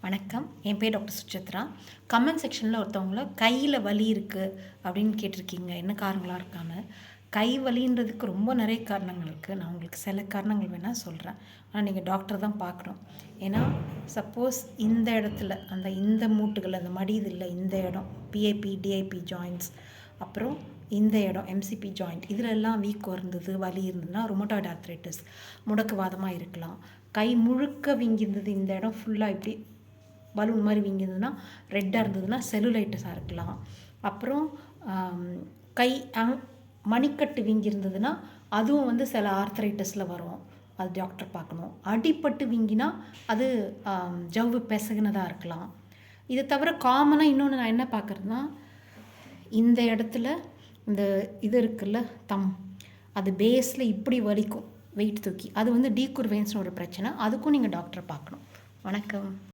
வணக்கம். என் பேர் doctor Suchitra. Comment செக்ஷனில் ஒருத்தவங்கள கையில் வலி இருக்குது அப்படின்னு கேட்டிருக்கீங்க. என்ன காரணங்களாக இருக்கான்னு. கை வலின்றதுக்கு ரொம்ப நிறைய காரணங்கள் இருக்குது. நான் உங்களுக்கு சில காரணங்கள் வேணால் சொல்கிறேன். ஆனால் நீங்கள் டாக்டர் தான் பார்க்கணும். ஏன்னா சப்போஸ் இந்த இடத்துல இந்த மூட்டுகள் அந்த மடிது இல்லை, இந்த இடம் பிஐபி டிஐபி ஜாயின்ட்ஸ், அப்புறம் இந்த இடம் எம்சிபி ஜாயிண்ட், இதிலெல்லாம் வீக் இருந்தது, வலி இருந்ததுன்னா ருமட்டாய்டு ஆர்த்ரைட்டிஸ், முடக்குவாதமாக இருக்கலாம். கை முழுக்க வீங்கியிருந்தது, இந்த இடம் ஃபுல்லாக இப்படி பலூன் மாதிரி வீங்கியிருந்ததுன்னா, ரெட்டாக இருந்ததுன்னா செல்லுலைட்டிஸாக இருக்கலாம். அப்புறம் கை மணிக்கட்டு வீங்கியிருந்ததுன்னா அதுவும் சில ஆர்த்ரைட்டிஸில் வரும். அது டாக்டர் பார்க்கணும். அடிப்பட்டு வீங்கினா அது ஜவ்வு பிசகுனதாக இருக்கலாம். இதை தவிர காமனாக இன்னொன்று நான் என்ன பார்க்குறேன்னா, இந்த இடத்துல இந்த இது இருக்குல்ல அது பேஸில் இப்படி வலிக்கும் வெயிட் தூக்கி, அது டீக்குர் வெயின்ஸ்னு ஒரு பிரச்சனை. அதுக்கும் நீங்கள் டாக்டரை பார்க்கணும். வணக்கம்.